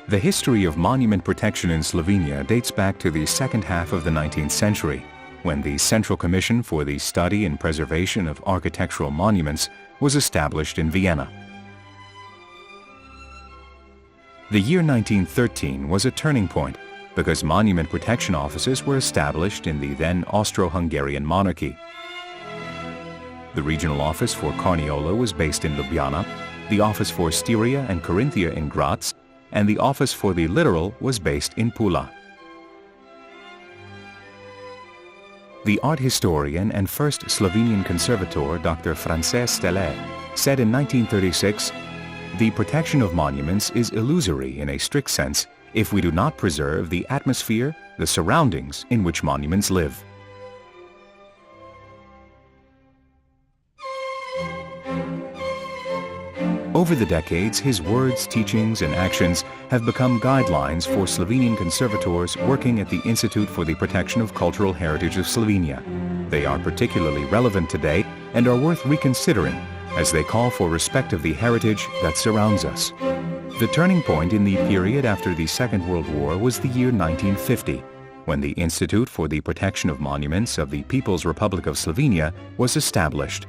The history of monument protection in Slovenia dates back to the second half of the 19th century, when the Central Commission for the Study and Preservation of Architectural Monuments was established in Vienna. The year 1913 was a turning point because monument protection offices were established in the then Austro-Hungarian monarchy. The regional office for Carniola was based in Ljubljana, the office for Styria and Carinthia in Graz, and the office for the littoral was based in Pula. The art historian and first Slovenian conservator Dr. Frances Stele said in 1936, "The protection of monuments is illusory in a strict sense if we do not preserve the atmosphere, the surroundings in which monuments live." Over the decades, his words, teachings, and actions have become guidelines for Slovenian conservators working at the Institute for the Protection of Cultural Heritage of Slovenia. They are particularly relevant today and are worth reconsidering as they call for respect of the heritage that surrounds us. The turning point in the period after the Second World War was the year 1950, when the Institute for the Protection of Monuments of the People's Republic of Slovenia was established.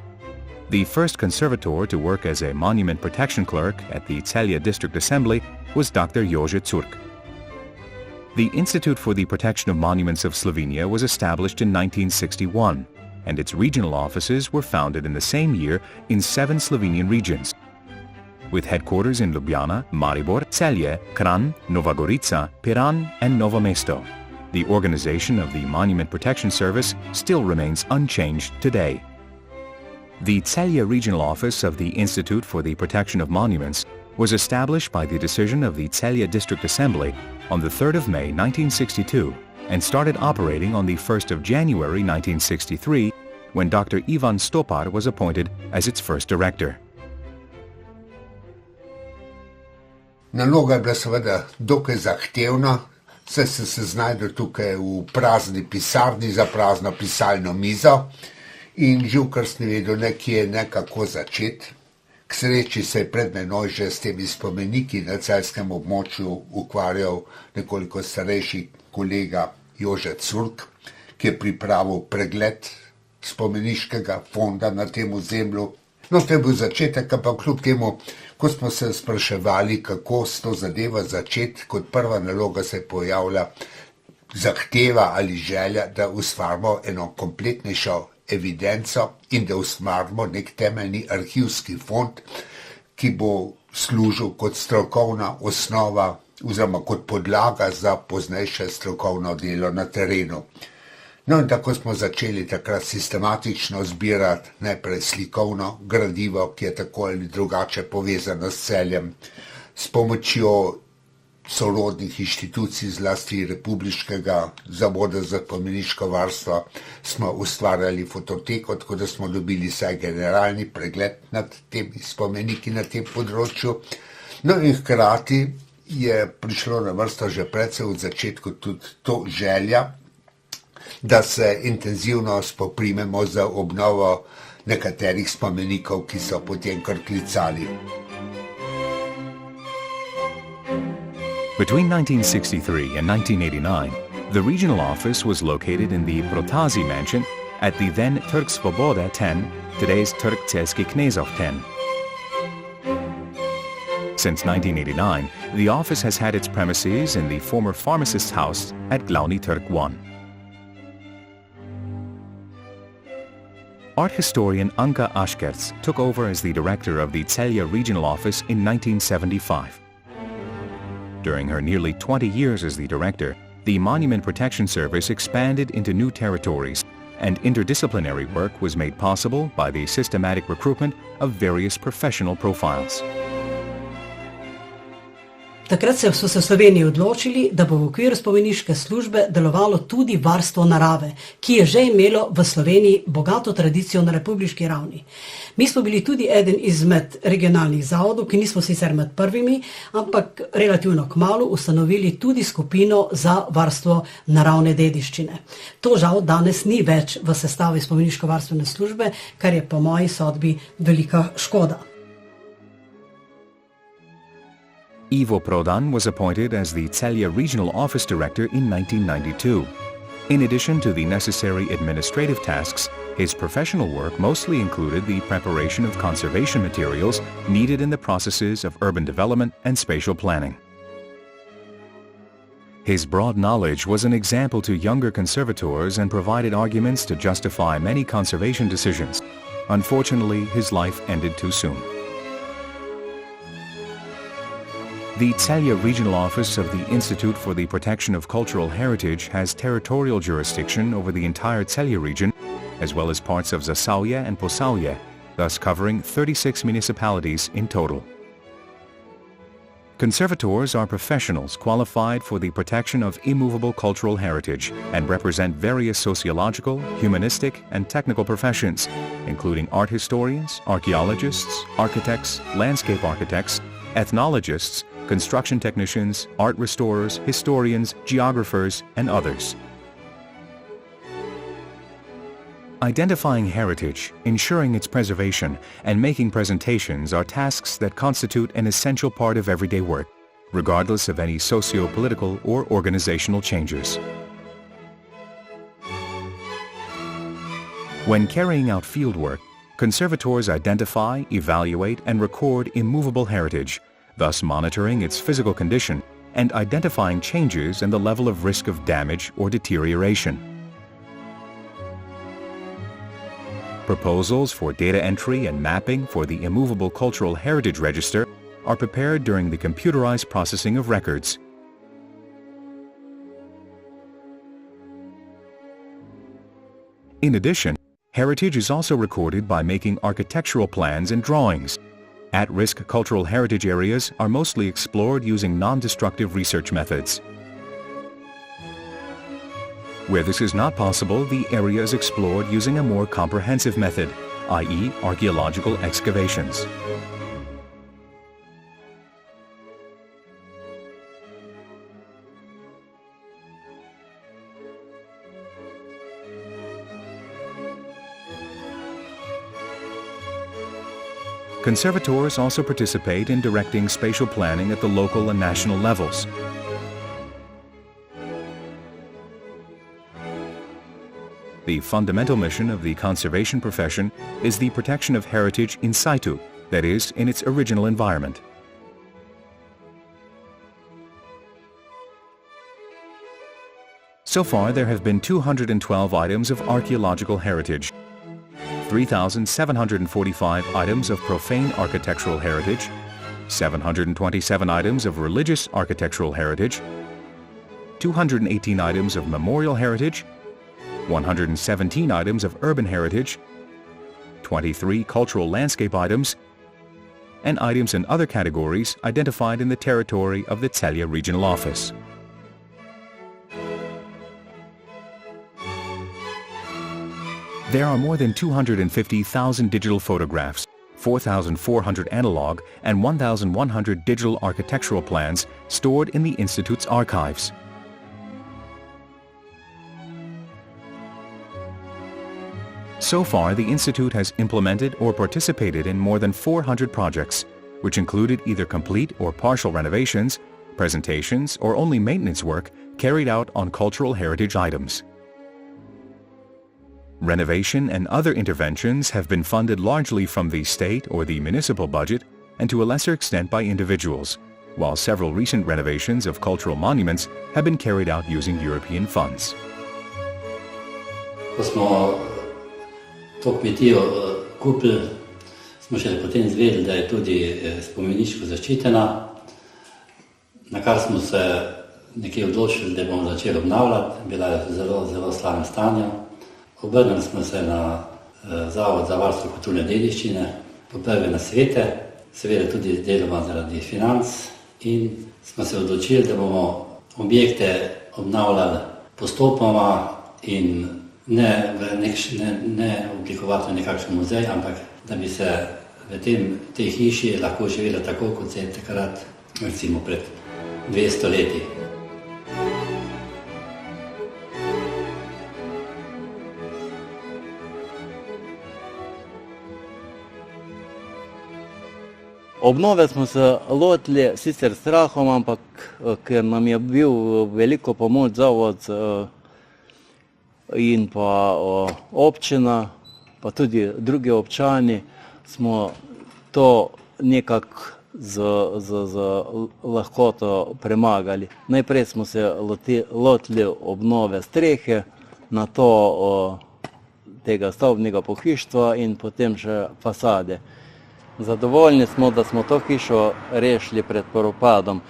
The first conservator to work as a monument protection clerk at the Celju District Assembly was Dr. Jože Curk. The Institute for the Protection of Monuments of Slovenia was established in 1961, and its regional offices were founded in the same year in 7 Slovenian regions, with headquarters in Ljubljana, Maribor, Celje, Kranj, Nova Gorica, Piran, and Novo Mesto. The organization of the Monument Protection Service still remains unchanged today. The Celje Regional Office of the Institute for the Protection of Monuments was established by the decision of the Celje District Assembly on the 3rd of May 1962 and started operating on the 1st of January 1963 when Dr. Ivan Stopar was appointed as its first director. Naloga je bila seveda dokaj zahtevna, saj sem se znašel tukaj v prazni pisarni za prazno pisalno mizo in živkar sem vedel nekje nekako začeti. K sreči se je pred menoj že s temi spomeniki na celjskem območju ukvarjal nekoliko starejši kolega Jože Curk, ki je pripravil pregled spomeniškega fonda na tem ozemlju. No, to je bil začetek, ampak kljub temu, ko smo se spraševali, kako s to zadevo začeti, kot prva naloga se je pojavila zahteva ali želja, da ustvarimo eno kompletnejšo evidenco in da ustvarimo nek temeljni arhivski fond, ki bo služil kot strokovna osnova oziroma kot podlaga za poznejše strokovno delo na terenu. No in tako smo začeli takrat sistematično zbirati najprej slikovno gradivo, ki je tako ali drugače povezano s Celjem, s pomočjo sorodnih inštitucij, zlasti Republiškega Zavoda za spomeniško varstvo, smo ustvarjali fototeko, tako da smo dobili vsaj generalni pregled nad temi spomeniki na tem področju. No in hkrati je prišlo na vrsto že precej od začetku tudi to želja, da se intenzivno spoprimemo z obnovo nekaterih spomenikov, ki so potem kar klicali. Between 1963 and 1989, the regional office was located in the Protazi mansion at the then Trg Svobode 10, today's Trg Celjskih Knezov 10. Since 1989, the office has had its premises in the former pharmacist's house at Glavni Trg 1. Art historian Anka Aškerc took over as the director of the Celje regional office in 1975. During her nearly 20 years as the director, the Monument Protection Service expanded into new territories, and interdisciplinary work was made possible by the systematic recruitment of various professional profiles. Takrat so se v Sloveniji odločili, da bo v okviru spomeniške službe delovalo tudi varstvo narave, ki je že imelo v Sloveniji bogato tradicijo na republiški ravni. Mi smo bili tudi eden izmed regionalnih zavodov, ki nismo sicer med prvimi, ampak relativno kmalu ustanovili tudi skupino za varstvo naravne dediščine. To žal danes ni več v sestavi spomeniško-varstvene službe, kar je po moji sodbi velika škoda. Ivo Prodan was appointed as the Celju Regional Office Director in 1992. In addition to the necessary administrative tasks, his professional work mostly included the preparation of conservation materials needed in the processes of urban development and spatial planning. His broad knowledge was an example to younger conservators and provided arguments to justify many conservation decisions. Unfortunately, his life ended too soon. The Celju Regional Office of the Institute for the Protection of Cultural Heritage has territorial jurisdiction over the entire Celju region, as well as parts of Zasauje and Posauje, thus covering 36 municipalities in total. Conservators are professionals qualified for the protection of immovable cultural heritage and represent various sociological, humanistic, and technical professions, including art historians, archaeologists, architects, landscape architects, ethnologists, construction technicians, art restorers, historians, geographers, and others. Identifying heritage, ensuring its preservation, and making presentations are tasks that constitute an essential part of everyday work, regardless of any socio-political or organizational changes. When carrying out fieldwork, conservators identify, evaluate, and record immovable heritage, thus monitoring its physical condition and identifying changes in the level of risk of damage or deterioration. Proposals for data entry and mapping for the Immovable Cultural Heritage Register are prepared during the computerized processing of records. In addition, heritage is also recorded by making architectural plans and drawings. At-risk cultural heritage areas are mostly explored using non-destructive research methods. Where this is not possible, the area is explored using a more comprehensive method, i.e., archaeological excavations. Conservators also participate in directing spatial planning at the local and national levels. The fundamental mission of the conservation profession is the protection of heritage in situ, that is, in its original environment. So far, there have been 212 items of archaeological heritage, 3,745 items of profane architectural heritage, 727 items of religious architectural heritage, 218 items of memorial heritage, 117 items of urban heritage, 23 cultural landscape items, and items in other categories identified in the territory of the Celju Regional Office. There are more than 250,000 digital photographs, 4,400 analog, and 1,100 digital architectural plans stored in the Institute's archives. So far, the Institute has implemented or participated in more than 400 projects, which included either complete or partial renovations, presentations, or only maintenance work carried out on cultural heritage items. Renovation and other interventions have been funded largely from the state or the municipal budget and to a lesser extent by individuals, while several recent renovations of cultural monuments have been carried out using European funds. To kmetijo kupili, smo šele potem izvedeli, da je tudi spomeniško zaščitena, na kar smo se nekje odločili, da bomo začeli obnavljati, bila je v zelo slabem stanju. Obrnili smo se na Zavod za varstvo kulturne dediščine, po prve nasvete, seveda tudi deloma zaradi financ, in smo se odločili, da bomo objekte obnavljali postopoma in ne oblikovati nekakšen muzej, ampak da bi se v tej hiši lahko živelo tako, kot se je takrat, recimo pred 200 leti. Obnove smo se lotili sicer strahom, ampak ker nam je bil veliko pomoč Zavod in pa občina, pa tudi drugi občani, smo to nekako z lahkoto premagali. Najprej smo se lotili obnove strehe, nato tega stavbnega pohištva in potem še fasade. Zadovoljni smo, da smo to hišo rešili pred propadom,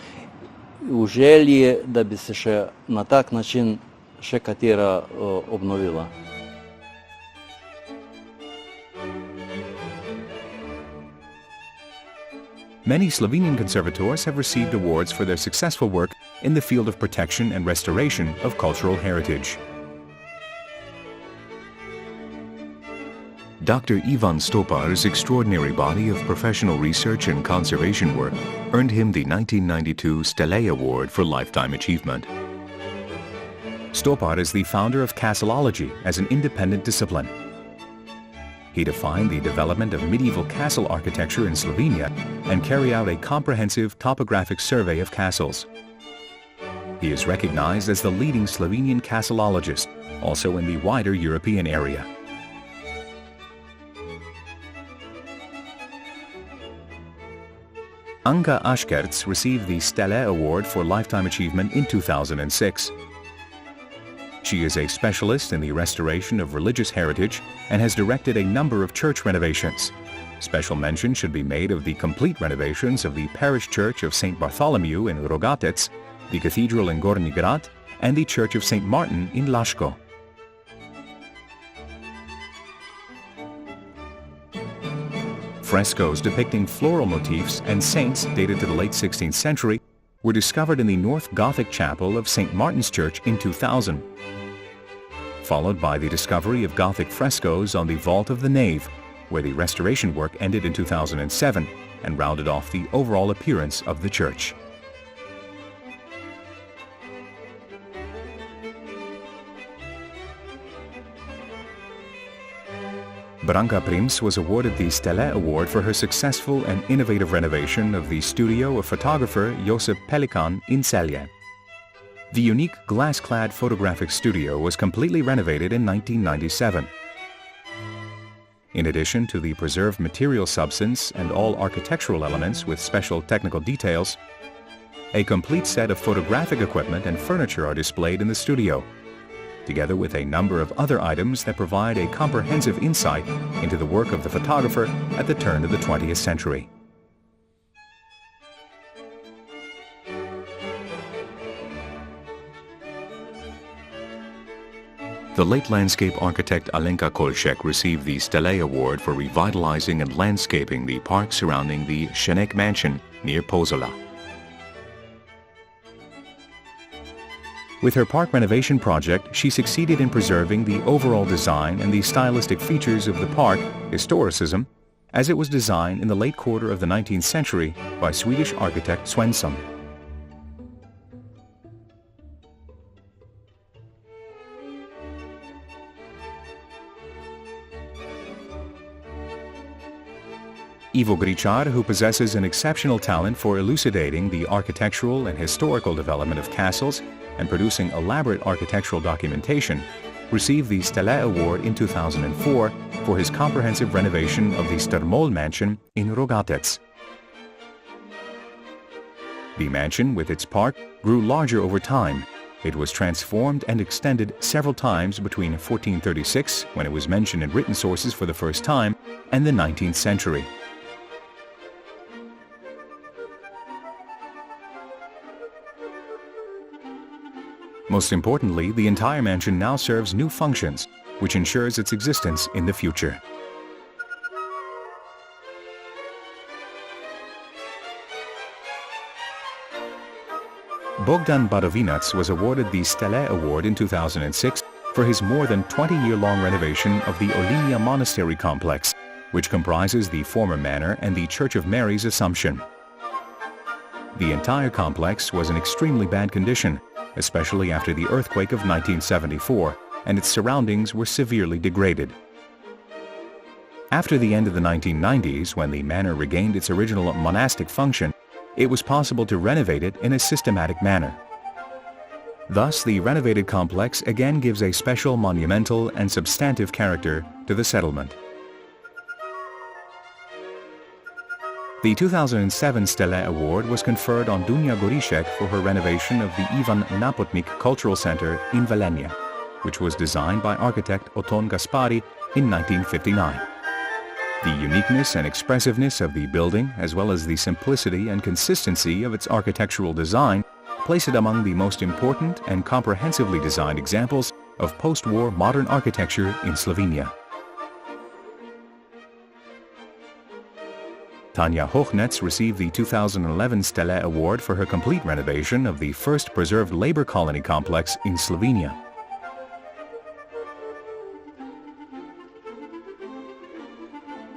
v želji, da bi se še na tak način še katera obnovila. Many Slovenian conservators have received awards for their successful work in the field of protection and restoration of cultural heritage. Dr. Ivan Stopar's extraordinary body of professional research and conservation work earned him the 1992 Stele Award for Lifetime Achievement. Stopar is the founder of castleology as an independent discipline. He defined the development of medieval castle architecture in Slovenia and carried out a comprehensive topographic survey of castles. He is recognized as the leading Slovenian castleologist, also in the wider European area. Anka Ashkerts received the Stele Award for Lifetime Achievement in 2006. She is a specialist in the restoration of religious heritage and has directed a number of church renovations. Special mention should be made of the complete renovations of the parish church of St. Bartholomew in Rogatec, the cathedral in Gornji Grad, and the church of St. Martin in Laško. Frescoes depicting floral motifs and saints dated to the late 16th century were discovered in the North Gothic chapel of St. Martin's Church in 2000, followed by the discovery of Gothic frescoes on the vault of the nave, where the restoration work ended in 2007 and rounded off the overall appearance of the church. Branka Prims was awarded the Stele Award for her successful and innovative renovation of the studio of photographer Josip Pelikan in Celju. The unique glass-clad photographic studio was completely renovated in 1997. In addition to the preserved material substance and all architectural elements with special technical details, a complete set of photographic equipment and furniture are displayed in the studio, together with a number of other items that provide a comprehensive insight into the work of the photographer at the turn of the 20th century. The late landscape architect Alenka Kolšek received the Stele Award for revitalizing and landscaping the park surrounding the Šenek Mansion near Pozola. With her park renovation project, she succeeded in preserving the overall design and the stylistic features of the park, historicism, as it was designed in the late quarter of the 19th century by Swedish architect Svensson. Ivo Gričar, who possesses an exceptional talent for elucidating the architectural and historical development of castles and producing elaborate architectural documentation, received the Stele Award in 2004 for his comprehensive renovation of the Strmol Mansion in Rogatec. The mansion, with its park, grew larger over time. It was transformed and extended several times between 1436, when it was mentioned in written sources for the first time, and the 19th century. Most importantly, the entire mansion now serves new functions, which ensures its existence in the future. Bogdan Badovinac was awarded the Stele Award in 2006 for his more than 20-year-long renovation of the Olinia Monastery complex, which comprises the former manor and the Church of Mary's Assumption. The entire complex was in extremely bad condition, especially after the earthquake of 1974, and its surroundings were severely degraded. After the end of the 1990s, when the manor regained its original monastic function, it was possible to renovate it in a systematic manner. Thus, the renovated complex again gives a special monumental and substantive character to the settlement. The 2007 Stele Award was conferred on Dunja Gorišek for her renovation of the Ivan Napotnik Cultural Center in Velenje, which was designed by architect Oton Gaspari in 1959. The uniqueness and expressiveness of the building, as well as the simplicity and consistency of its architectural design, place it among the most important and comprehensively designed examples of post-war modern architecture in Slovenia. Tanja Hochnetz received the 2011 Stele Award for her complete renovation of the first preserved labor colony complex in Slovenia.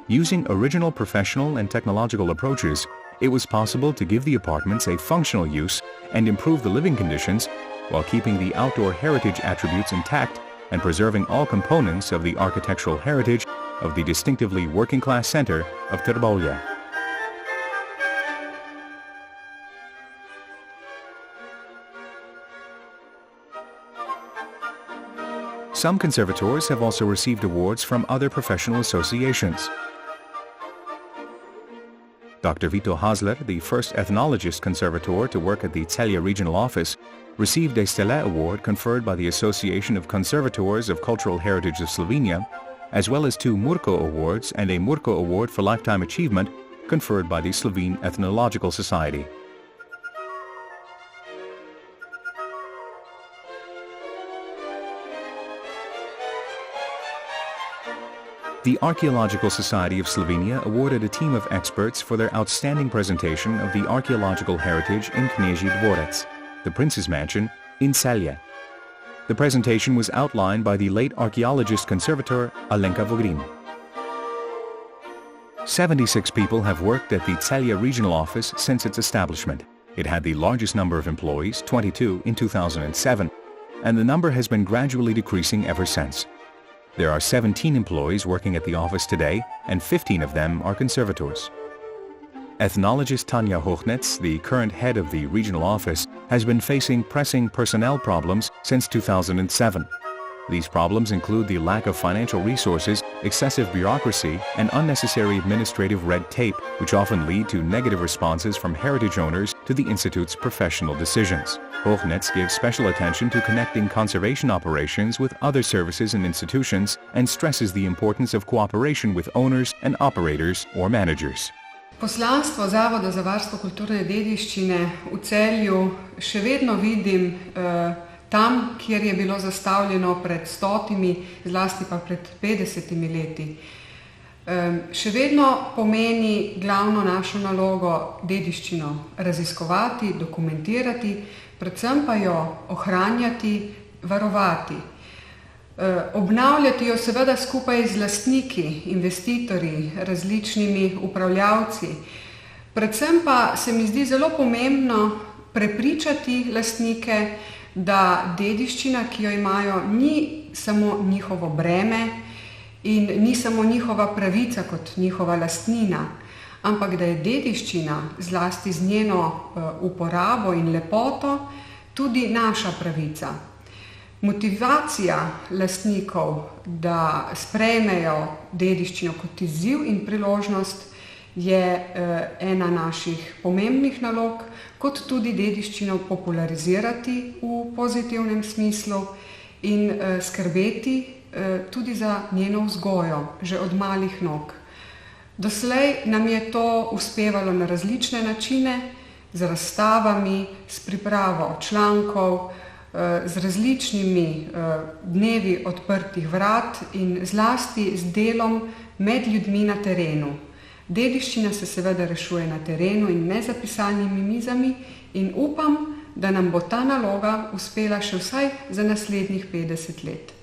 Using original professional and technological approaches, it was possible to give the apartments a functional use and improve the living conditions while keeping the outdoor heritage attributes intact and preserving all components of the architectural heritage of the distinctively working-class center of Trbovlje. Some conservators have also received awards from other professional associations. Dr. Vito Hasler, the first ethnologist conservator to work at the Celju regional office, received a Stele Award conferred by the Association of Conservators of Cultural Heritage of Slovenia, as well as 2 Murko Awards and a Murko Award for Lifetime Achievement conferred by the Slovene Ethnological Society. The Archaeological Society of Slovenia awarded a team of experts for their outstanding presentation of the archaeological heritage in Knežji Dvorec, the Prince's Mansion, in Celje. The presentation was outlined by the late archaeologist conservator Alenka Vogrin. 76 people have worked at the Celje regional office since its establishment. It had the largest number of employees, 22, in 2007, and the number has been gradually decreasing ever since. There are 17 employees working at the office today, and 15 of them are conservators. Ethnologist Tanja Hochnetz, the current head of the regional office, has been facing pressing personnel problems since 2007. These problems include the lack of financial resources, excessive bureaucracy, and unnecessary administrative red tape, which often lead to negative responses from heritage owners to the Institute's professional decisions. Hochnetz gives special attention to connecting conservation operations with other services and institutions and stresses the importance of cooperation with owners and operators or managers. Poslanstvo Zavoda za varstvo kulturne dediščine v Celju še vedno vidim tam, kjer je bilo zastavljeno pred 100, zlasti pa pred 50 leti. Še vedno pomeni glavno našo nalogo dediščino raziskovati, dokumentirati, predvsem pa jo ohranjati, varovati. Obnavljati jo seveda skupaj z lastniki, investitorji, različnimi upravljavci. Predvsem pa se mi zdi zelo pomembno prepričati lastnike, da dediščina, ki jo imajo, ni samo njihovo breme in ni samo njihova pravica kot njihova lastnina, ampak da je dediščina, zlasti z njeno uporabo in lepoto, tudi naša pravica. Motivacija lastnikov, da sprejmejo dediščino kot izziv in priložnost, je ena naših pomembnih nalog, kot tudi dediščino popularizirati v pozitivnem smislu in skrbeti tudi za njeno vzgojo, že od malih nog. Doslej nam je to uspevalo na različne načine, z razstavami, s pripravo člankov, z različnimi dnevi odprtih vrat in zlasti z delom med ljudmi na terenu. Dediščina se seveda rešuje na terenu in ne za pisalnimi mizami in upam, da nam bo ta naloga uspela še vsaj za naslednjih 50 let.